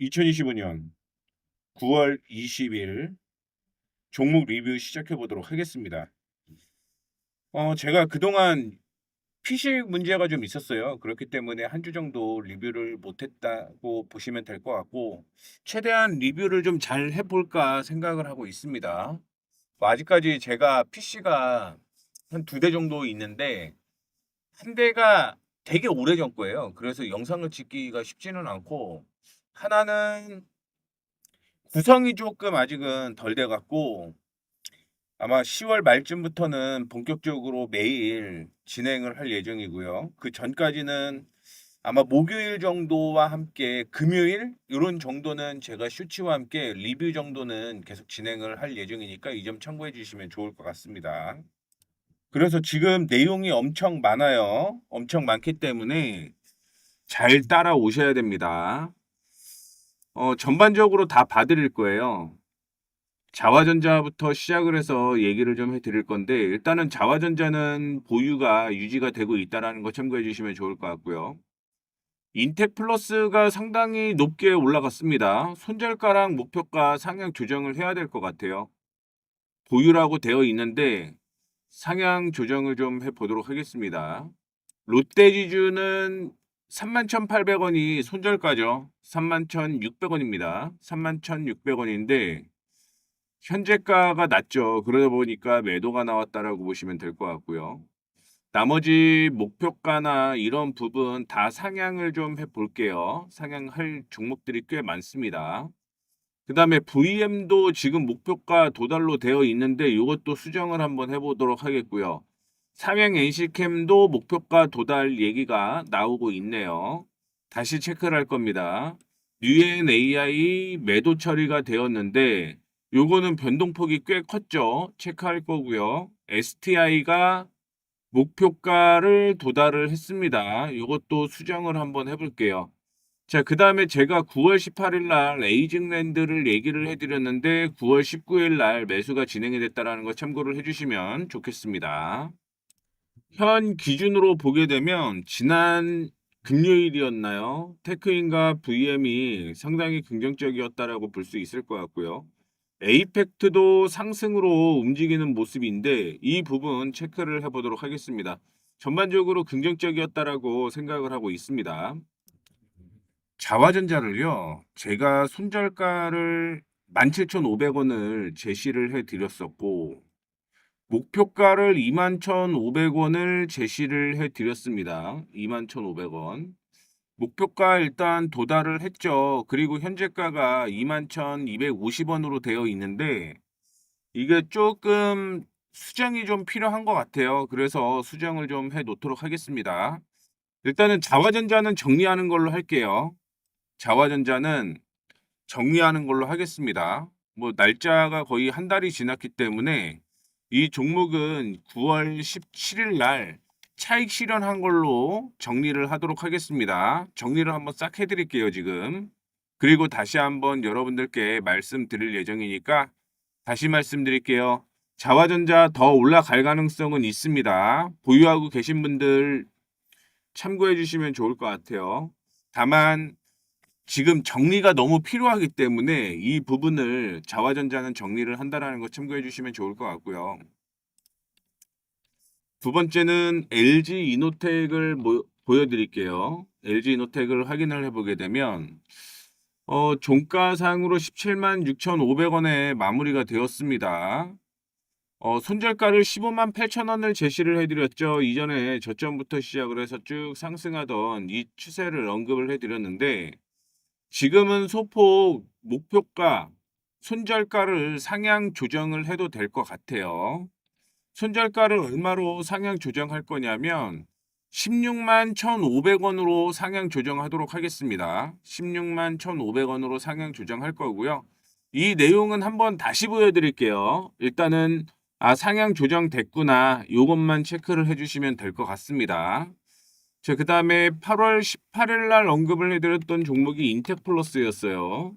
2025년 9월 20일 종목 리뷰 시작해 보도록 하겠습니다. 제가 그동안 PC 문제가 좀 있었어요. 그렇기 때문에 한 주 정도 리뷰를 못했다고 보시면 될 것 같고, 최대한 리뷰를 좀 잘 해볼까 생각을 하고 있습니다. 아직까지 제가 PC가 한 두 대 정도 있는데, 한 대가 되게 오래전 거예요. 그래서 영상을 찍기가 쉽지는 않고, 하나는 구성이 조금 아직은 덜 돼갖고, 아마 10월 말쯤부터는 본격적으로 매일 진행을 할 예정이고요. 그 전까지는 아마 목요일 정도와 함께 금요일 이런 정도는 제가 쇼츠와 함께 리뷰 정도는 계속 진행을 할 예정이니까 이 점 참고해 주시면 좋을 것 같습니다. 그래서 지금 내용이 엄청 많아요. 엄청 많기 때문에 잘 따라오셔야 됩니다. 전반적으로 다 봐드릴 거예요. 자화전자부터 시작을 해서 얘기를 좀 해드릴 건데, 일단은 자화전자는 보유가 유지가 되고 있다는 거 참고해 주시면 좋을 것 같고요. 인텍 플러스가 상당히 높게 올라갔습니다. 손절가랑 목표가 상향 조정을 해야 될 것 같아요. 보유라고 되어 있는데 상향 조정을 좀 해보도록 하겠습니다. 롯데지주는 31,800원이 손절가죠. 31,600원입니다. 31,600원인데 현재가가 낮죠. 그러다 보니까 매도가 나왔다라고 보시면 될 것 같고요. 나머지 목표가나 이런 부분 다 상향을 좀 해볼게요. 상향할 종목들이 꽤 많습니다. 그 다음에 VM도 지금 목표가 도달로 되어 있는데 이것도 수정을 한번 해보도록 하겠고요. 삼양 NC캠도 목표가 도달 얘기가 나오고 있네요. 다시 체크를 할 겁니다. 뉴엔 AI 매도 처리가 되었는데 요거는 변동폭이 꽤 컸죠. 체크할 거고요. STI가 목표가를 도달을 했습니다. 이것도 수정을 한번 해볼게요. 자, 그 다음에 제가 9월 18일 날 에이징랜드를 얘기를 해드렸는데 9월 19일 날 매수가 진행이 됐다는 거 참고를 해주시면 좋겠습니다. 현 기준으로 보게 되면 지난 금요일이었나요? 테크인과 VM이 상당히 긍정적이었다라고 볼 수 있을 것 같고요. 에이펙트도 상승으로 움직이는 모습인데 이 부분 체크를 해보도록 하겠습니다. 전반적으로 긍정적이었다라고 생각을 하고 있습니다. 자화전자를요, 제가 손절가를 17,500원을 제시를 해드렸었고, 목표가를 21,500원을 제시를 해드렸습니다. 21,500원. 목표가 일단 도달을 했죠. 그리고 현재가가 21,250원으로 되어 있는데, 이게 조금 수정이 좀 필요한 것 같아요. 그래서 수정을 좀 해 놓도록 하겠습니다. 일단은 자화전자는 정리하는 걸로 할게요. 자화전자는 정리하는 걸로 하겠습니다. 뭐 날짜가 거의 한 달이 지났기 때문에 이 종목은 9월 17일 날 차익 실현한 걸로 정리를 하도록 하겠습니다. 정리를 한번 싹 해드릴게요, 지금. 그리고 다시 한번 여러분들께 말씀드릴 예정이니까 다시 말씀드릴게요. 자화전자 더 올라갈 가능성은 있습니다. 보유하고 계신 분들 참고해 주시면 좋을 것 같아요. 다만 지금 정리가 너무 필요하기 때문에 이 부분을 자화전자는 정리를 한다라는 거 참고해 주시면 좋을 것 같고요. 두 번째는 LG 이노텍을 보여드릴게요. LG 이노텍을 확인을 해보게 되면 종가상으로 17만 6,500원에 마무리가 되었습니다. 손절가를 15만 8천 원을 제시를 해드렸죠. 이전에 저점부터 시작을 해서 쭉 상승하던 이 추세를 언급을 해드렸는데 지금은 소폭 목표가 손절가를 상향 조정을 해도 될 것 같아요. 손절가를 얼마로 상향 조정할 거냐면 16만 1,500원으로 상향 조정하도록 하겠습니다. 16만 1,500원으로 상향 조정할 거고요. 이 내용은 한번 다시 보여드릴게요. 일단은 상향 조정됐구나. 이것만 체크를 해주시면 될 것 같습니다. 자, 그 다음에 8월 18일 날 언급을 해드렸던 종목이 인텍플러스였어요.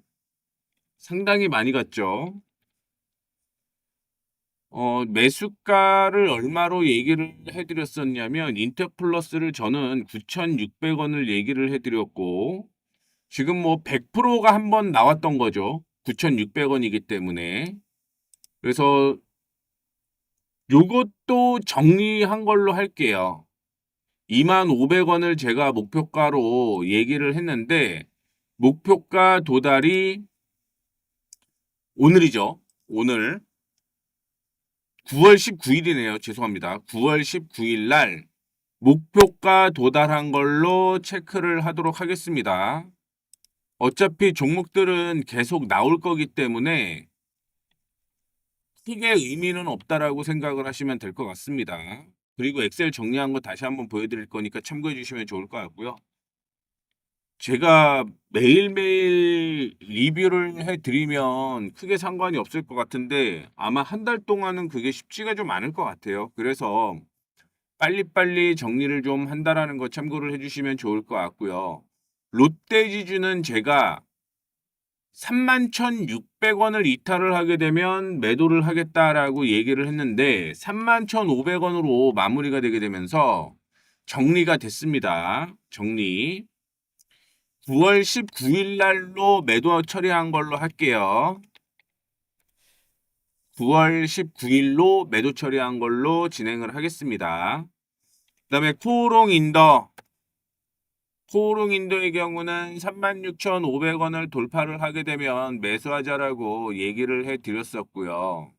상당히 많이 갔죠. 매수가를 얼마로 얘기를 해드렸었냐면 인텍플러스를 저는 9,600원을 얘기를 해드렸고 지금 뭐 100%가 한번 나왔던 거죠. 9,600원이기 때문에. 그래서 요것도 정리한 걸로 할게요. 25,500원을 제가 목표가로 얘기를 했는데 목표가 도달이 오늘이죠. 오늘 9월 19일이네요. 죄송합니다. 9월 19일 날 목표가 도달한 걸로 체크를 하도록 하겠습니다. 어차피 종목들은 계속 나올 거기 때문에 크게 의미는 없다라고 생각을 하시면 될 것 같습니다. 그리고 엑셀 정리한 거 다시 한번 보여드릴 거니까 참고해 주시면 좋을 것 같고요. 제가 매일매일 리뷰를 해드리면 크게 상관이 없을 것 같은데 아마 한 달 동안은 그게 쉽지가 좀 않을 것 같아요. 그래서 빨리빨리 정리를 좀 한다라는 거 참고를 해주시면 좋을 것 같고요. 롯데지주는 제가 31,600원을 이탈을 하게 되면 매도를 하겠다라고 얘기를 했는데 31,500원으로 마무리가 되게 되면서 정리가 됐습니다. 정리. 9월 19일 날로 매도 처리한 걸로 할게요. 9월 19일로 매도 처리한 걸로 진행을 하겠습니다. 그 다음에 코오롱인도의 경우는 36,500원을 돌파를 하게 되면 매수하자라고 얘기를 해드렸었고요.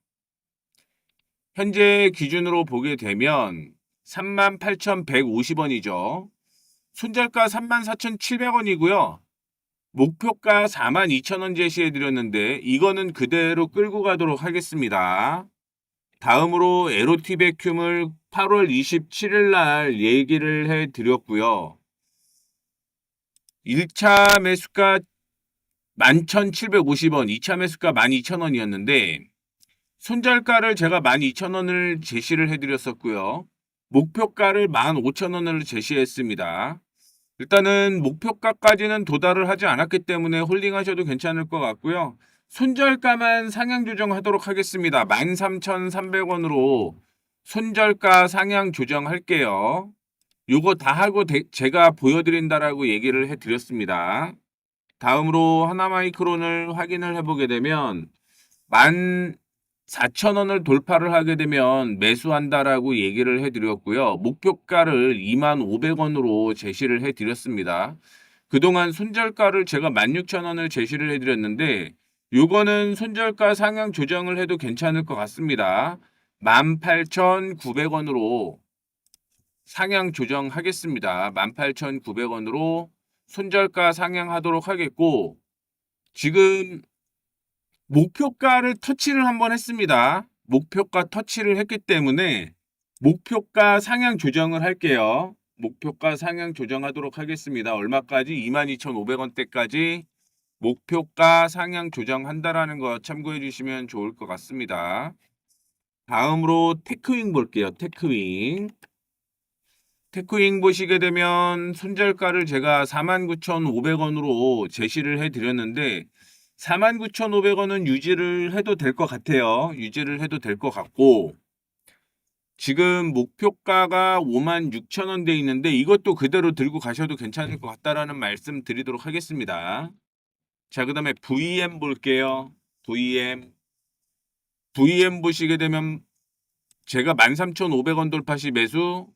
현재 기준으로 보게 되면 38,150원이죠. 손절가 34,700원이고요. 목표가 42,000원 제시해드렸는데 이거는 그대로 끌고 가도록 하겠습니다. 다음으로 에로티베큐을 8월 27일 날 얘기를 해드렸고요. 1차 매수가 11,750원, 2차 매수가 12,000원이었는데 손절가를 제가 12,000원을 제시를 해드렸었고요. 목표가를 15,000원을 제시했습니다. 일단은 목표가까지는 도달을 하지 않았기 때문에 홀딩하셔도 괜찮을 것 같고요. 손절가만 상향 조정하도록 하겠습니다. 13,300원으로 손절가 상향 조정할게요. 요거 다 하고 제가 보여드린다라고 얘기를 해드렸습니다. 다음으로 하나마이크론을 확인을 해보게 되면 14,000원을 돌파를 하게 되면 매수한다라고 얘기를 해드렸고요. 목표가를 25,000원으로 제시를 해드렸습니다. 그동안 손절가를 제가 16,000원을 제시를 해드렸는데 요거는 손절가 상향 조정을 해도 괜찮을 것 같습니다. 18,900원으로 상향 조정하겠습니다. 18,900원으로 손절가 상향하도록 하겠고 지금 목표가를 터치를 한번 했습니다. 목표가 터치를 했기 때문에 목표가 상향 조정을 할게요. 목표가 상향 조정하도록 하겠습니다. 얼마까지? 22,500원대까지 목표가 상향 조정한다라는 거 참고해 주시면 좋을 것 같습니다. 다음으로 테크윙 볼게요. 테크윙 보시게 되면 손절가를 제가 49,500원으로 제시를 해드렸는데 49,500원은 유지를 해도 될 것 같아요. 유지를 해도 될 것 같고 지금 목표가가 56,000원 돼 있는데 이것도 그대로 들고 가셔도 괜찮을 것 같다라는 말씀 드리도록 하겠습니다. 자, 그 다음에 VM 볼게요. VM 보시게 되면 제가 13,500원 돌파 시 매수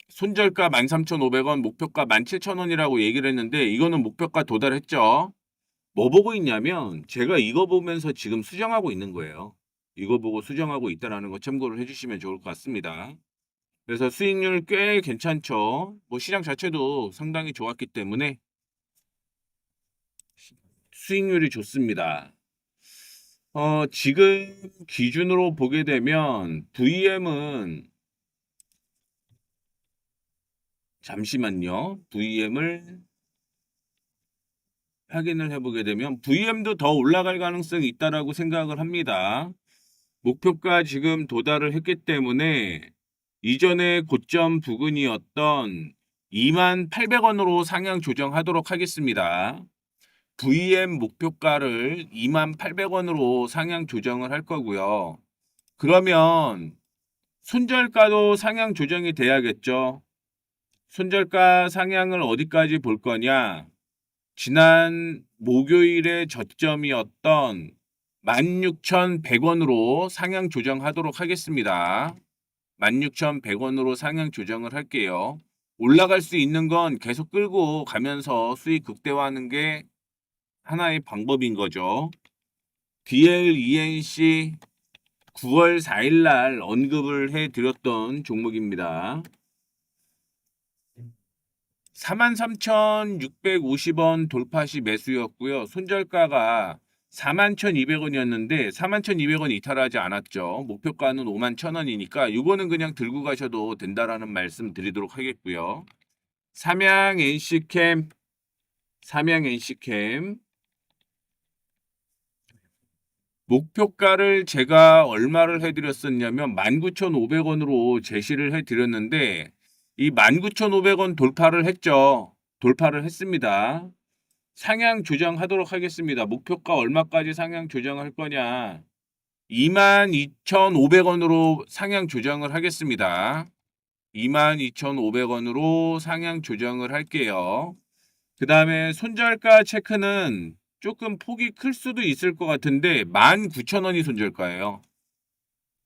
손절가 13,500원, 목표가 17,000원이라고 얘기를 했는데 이거는 목표가 도달했죠. 뭐 보고 있냐면 제가 이거 보면서 지금 수정하고 있는 거예요. 이거 보고 수정하고 있다는 거 참고를 해주시면 좋을 것 같습니다. 그래서 수익률 꽤 괜찮죠. 뭐 시장 자체도 상당히 좋았기 때문에 수익률이 좋습니다. 지금 기준으로 보게 되면 VM은 잠시만요. VM을 확인을 해보게 되면 VM도 더 올라갈 가능성이 있다라고 생각을 합니다. 목표가 지금 도달을 했기 때문에 이전의 고점 부근이었던 28,000원으로 상향 조정하도록 하겠습니다. VM 목표가를 28,000원으로 상향 조정을 할 거고요. 그러면 손절가도 상향 조정이 돼야겠죠. 손절가 상향을 어디까지 볼 거냐? 지난 목요일의 저점이었던 16,100원으로 상향 조정하도록 하겠습니다. 16,100원으로 상향 조정을 할게요. 올라갈 수 있는 건 계속 끌고 가면서 수익 극대화하는 게 하나의 방법인 거죠. DLENC 9월 4일 날 언급을 해드렸던 종목입니다. 43,650원 돌파 시 매수였고요. 손절가가 41,200원이었는데 41,200원 이탈하지 않았죠. 목표가는 51,000원이니까 이거는 그냥 들고 가셔도 된다라는 말씀 드리도록 하겠고요. 삼양 NC캠 목표가를 제가 얼마를 해드렸었냐면 19,500원으로 제시를 해드렸는데 이 19,500원 돌파를 했죠. 돌파를 했습니다. 상향 조정하도록 하겠습니다. 목표가 얼마까지 상향 조정할 거냐? 22,500원으로 상향 조정을 하겠습니다. 22,500원으로 상향 조정을 할게요. 그 다음에 손절가 체크는 조금 폭이 클 수도 있을 것 같은데 19,000원이 손절가예요.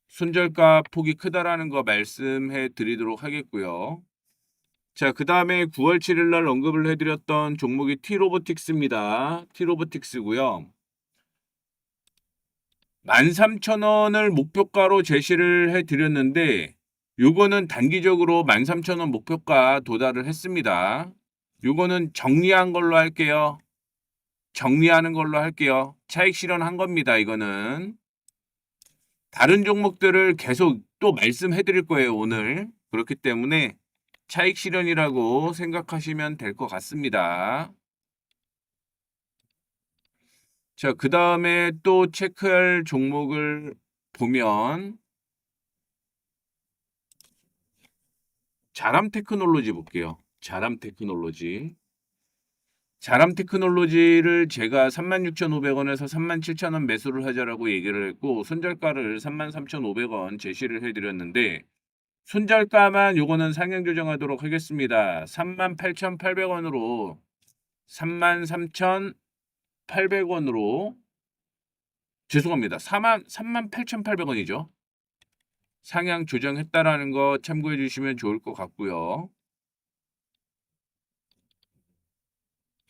손절가 폭이 크다라는 거 말씀해 드리도록 하겠고요. 자, 그 다음에 9월 7일 날 언급을 해드렸던 종목이 T로보틱스입니다. T로보틱스고요. 13,000원을 목표가로 제시를 해드렸는데 요거는 단기적으로 13,000원 목표가 도달을 했습니다. 요거는 정리한 걸로 할게요. 정리하는 걸로 할게요. 차익 실현한 겁니다. 이거는. 다른 종목들을 계속 또 말씀해 드릴 거예요. 오늘. 그렇기 때문에 차익 실현이라고 생각하시면 될 것 같습니다. 자, 그 다음에 또 체크할 종목을 보면 자람 테크놀로지 볼게요. 자람 테크놀로지를 제가 36,500원에서 37,000원 매수를 하자라고 얘기를 했고 손절가를 33,500원 제시를 해드렸는데 손절가만 요거는 상향 조정하도록 하겠습니다. 38,800원으로 33,800원으로 죄송합니다. 38,800원이죠. 상향 조정했다라는 거 참고해 주시면 좋을 것 같고요.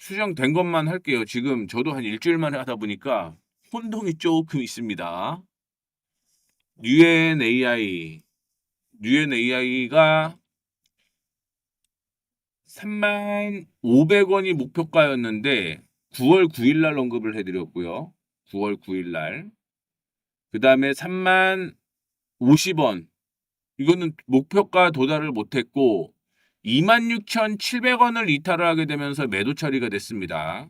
수정된 것만 할게요. 지금 저도 한 일주일 만에 하다 보니까 혼동이 조금 있습니다. 뉴엔AI가 35,500원이 목표가였는데 9월 9일 날 언급을 해드렸고요. 9월 9일 날. 그 다음에 30,050원. 이거는 목표가 도달을 못했고 26,700원을 이탈을 하게 되면서 매도 처리가 됐습니다.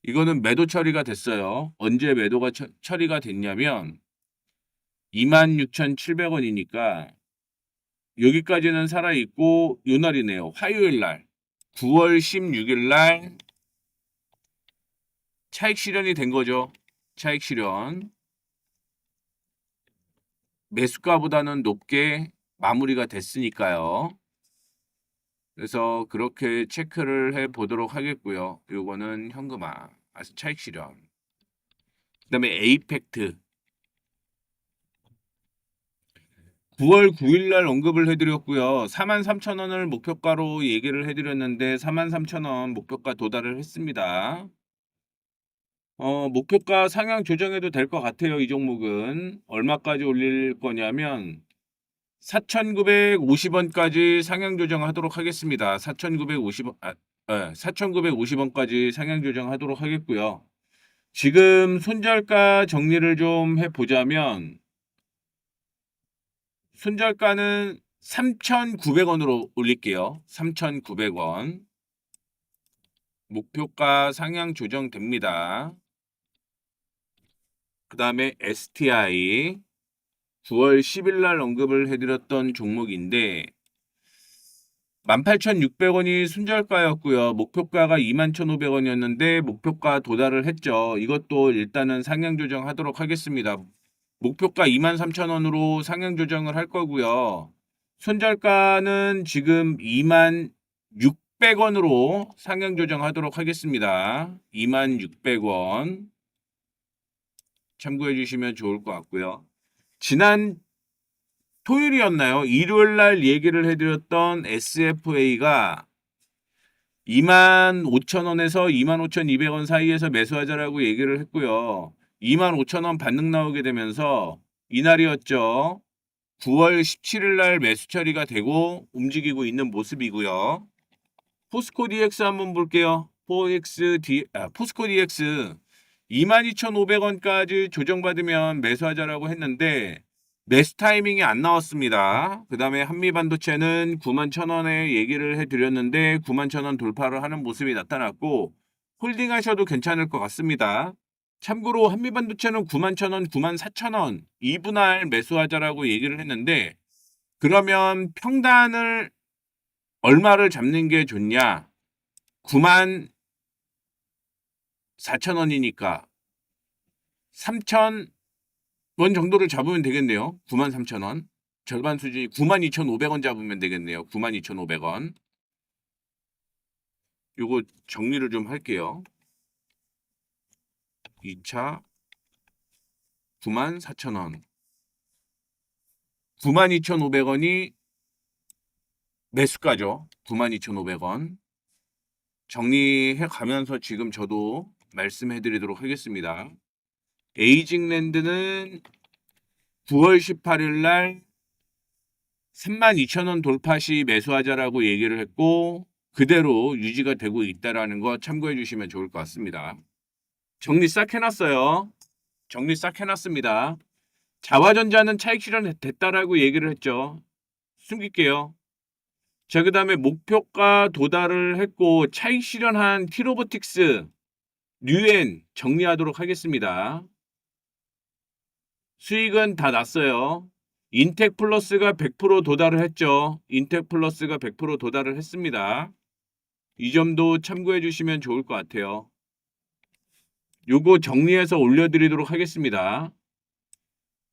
이거는 매도 처리가 됐어요. 언제 매도가 처리가 됐냐면 26,700원이니까 여기까지는 살아있고 요 날이네요. 화요일 날 9월 16일 날 차익 실현이 된 거죠. 차익 실현. 매수가보다는 높게 마무리가 됐으니까요. 그래서 그렇게 체크를 해 보도록 하겠고요. 요거는 현금화, 차익 실현. 그다음에 에이펙트 9월 9일 날 언급을 해드렸고요. 43,000원을 목표가로 얘기를 해드렸는데 43,000원 목표가 도달을 했습니다. 목표가 상향 조정해도 될 것 같아요. 이 종목은 얼마까지 올릴 거냐면 4,950원까지 상향 조정하도록 하겠습니다. 4,950원까지 상향 조정하도록 하겠고요. 지금 손절가 정리를 좀 해보자면 손절가는 3,900원으로 올릴게요. 3,900원. 목표가 상향 조정됩니다. 그 다음에 STI 9월 10일 날 언급을 해드렸던 종목인데 18,600원이 손절가였고요. 목표가가 21,500원이었는데 목표가 도달을 했죠. 이것도 일단은 상향 조정하도록 하겠습니다. 목표가 23,000원으로 상향 조정을 할 거고요. 손절가는 지금 26,000 2600원으로 상향 조정하도록 하겠습니다. 2600원 참고해 주시면 좋을 것 같고요. 지난 토요일이었나요? 일요일 날 얘기를 해드렸던 SFA가 25,000원에서 25,200원 사이에서 매수하자라고 얘기를 했고요. 25,000원 반등 나오게 되면서 이날이었죠. 9월 17일 날 매수 처리가 되고 움직이고 있는 모습이고요. 포스코 DX 한번 볼게요. 포스코 DX 22,500원까지 조정받으면 매수하자라고 했는데 매수 타이밍이 안 나왔습니다. 그 다음에 한미반도체는 91,000원에 얘기를 해드렸는데 91,000원 돌파를 하는 모습이 나타났고 홀딩하셔도 괜찮을 것 같습니다. 참고로 한미반도체는 91,000원, 94,000원 2분할 매수하자라고 얘기를 했는데 그러면 평단을 얼마를 잡는 게 좋냐? 94,000원이니까 3,000원 정도를 잡으면 되겠네요. 93,000원. 절반 수준이 92,500원 잡으면 되겠네요. 92,500원. 요거 정리를 좀 할게요. 2차 94,000원. 92,500원이 매수가죠. 92,500원. 정리해 가면서 지금 저도 말씀해 드리도록 하겠습니다. 에이징랜드는 9월 18일 날 32,000원 돌파 시 매수하자라고 얘기를 했고 그대로 유지가 되고 있다라는 거 참고해 주시면 좋을 것 같습니다. 정리 싹 해놨어요. 정리 싹 해놨습니다. 자화전자는 차익 실현 됐다라고 얘기를 했죠. 숨길게요. 자, 그 다음에 목표가 도달을 했고 차익 실현한 티로보틱스, 류엔 정리하도록 하겠습니다. 수익은 다 났어요. 인텍플러스가 100% 도달을 했죠. 인텍플러스가 100% 도달을 했습니다. 이 점도 참고해 주시면 좋을 것 같아요. 요거 정리해서 올려드리도록 하겠습니다.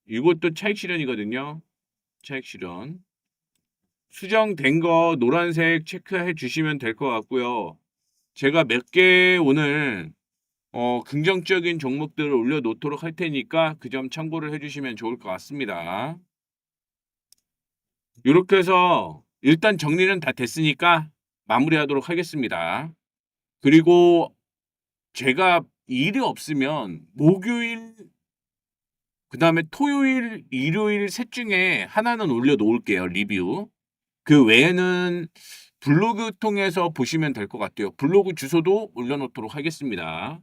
이것도 차익 실현이거든요. 차익 실현. 수정된 거 노란색 체크해 주시면 될 것 같고요. 제가 몇 개 오늘 긍정적인 종목들을 올려놓도록 할 테니까 그 점 참고를 해주시면 좋을 것 같습니다. 이렇게 해서 일단 정리는 다 됐으니까 마무리하도록 하겠습니다. 그리고 제가 일이 없으면 목요일, 그 다음에 토요일, 일요일 셋 중에 하나는 올려놓을게요. 리뷰. 그 외에는 블로그 통해서 보시면 될 것 같아요. 블로그 주소도 올려놓도록 하겠습니다.